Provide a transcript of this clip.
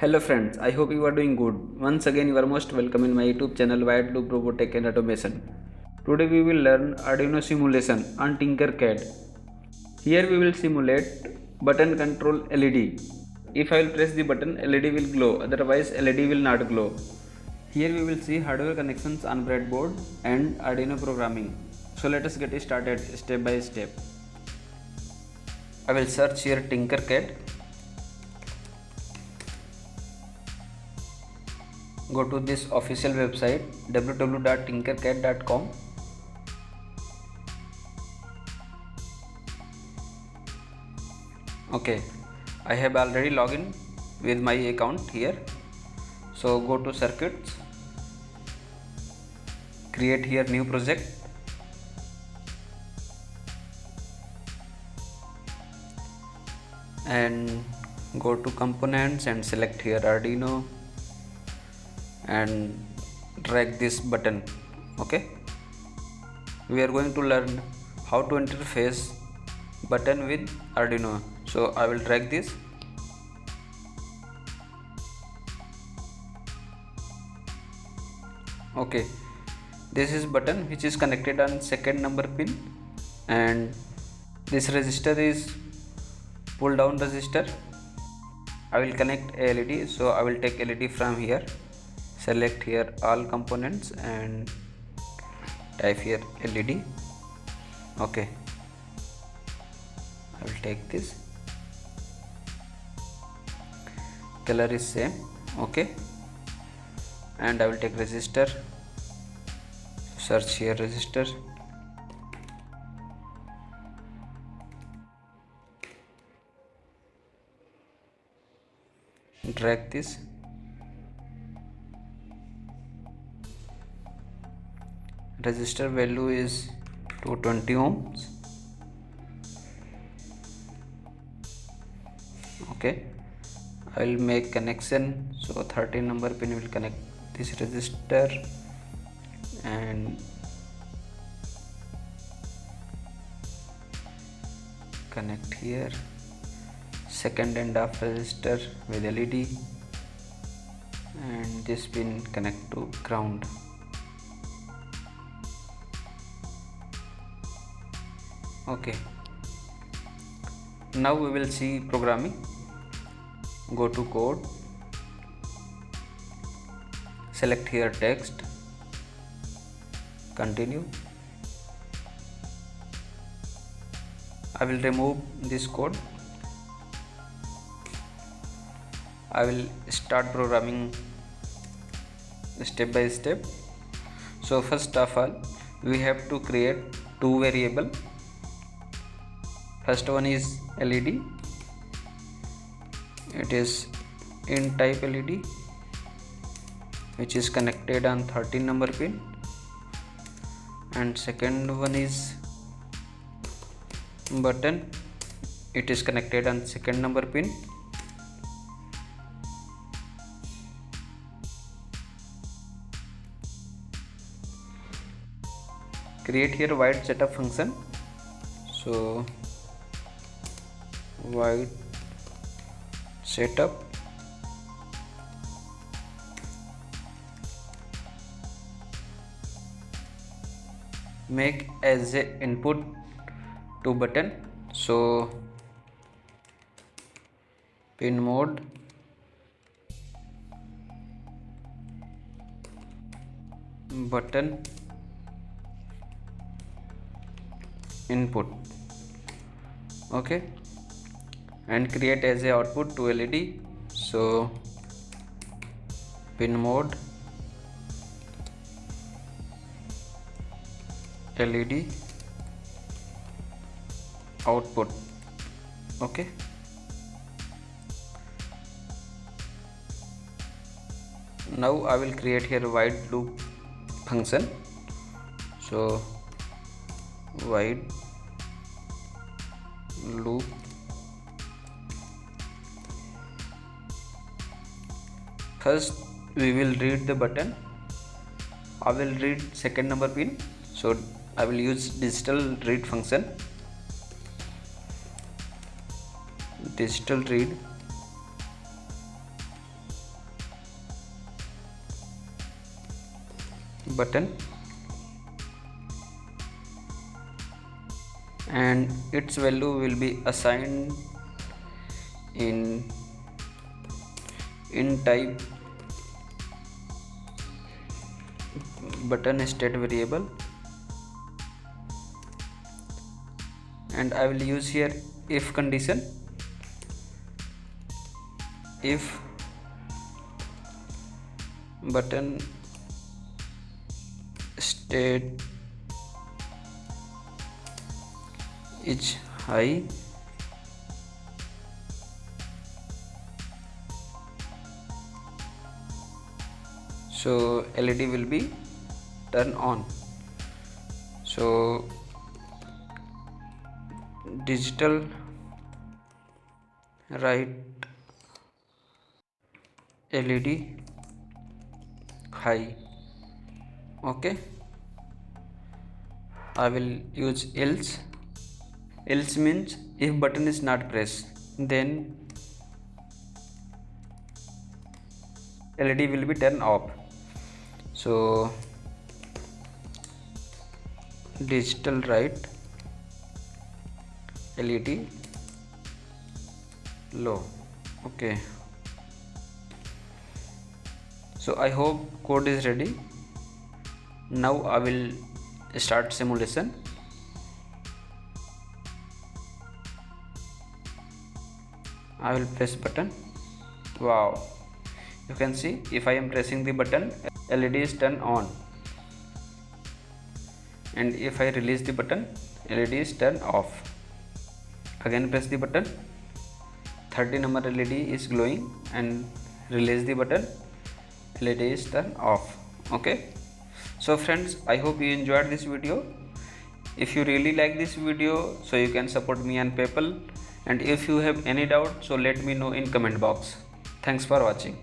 Hello friends, I hope you are doing good. Once again, you are most welcome in my YouTube channel Wired Loop Robotech and Automation. Today we will learn Arduino simulation on Tinkercad. Here we will simulate button control LED. If I will press the button, LED will glow, otherwise LED will not glow. Here we will see hardware connections on breadboard and Arduino programming. So let us get started step by step. I will search here Tinkercad. Go to this official website www.tinkercad.com. Okay, I have already logged in with my account here. So go to circuits, create here new project, and go to components and select here Arduino and drag this button. Okay, we are going to learn how to interface button with Arduino. So I will drag this. Okay, this is button which is connected on second number pin, and this resistor is pull down resistor. I will connect a LED, so I will take LED from here, select here all components and type here LED. Okay, I will take this, color is same. Okay, and I will take resistor, search here resistor, drag this, resistor value is 220 ohms. Okay, I will make connection, so 13 number pin will connect this resistor and connect here second end of resistor with LED, and this pin connect to ground. Okay, now we will see programming. Go to code, select here text, continue. I will remove this code. I will start programming step by step. So first of all, we have to create two variable. First one is LED. It is int type LED, which is connected on 13 number pin, and second one is button. It is connected on second number pin. Create here void setup function. So void setup, make as a input to button. So pin mode button input. Okay, and create as a output to LED. So pin mode LED output. Okay, now I will create here void loop function. So void loop first we will read the button. I will read second number pin, so I will use digital read function. Digital read button, and its value will be assigned in type button state variable, and I will use here if condition. If button state is high, so LED will be turn on. So digital right LED high. Okay, I will use else. Else means if button is not pressed, then LED will be turned off. So digital right LED low. Okay, so I hope code is ready. Now I will start simulation. I will press button. Wow, you can see if I am pressing the button, LED is turned on, and if I release the button, LED is turned off. Again press the button, 30 number LED is glowing, and release the button, LED is turned off. Okay, so friends, I hope you enjoyed this video. If you really like this video, so you can support me on PayPal, and if you have any doubt, so let me know in comment box. Thanks for watching.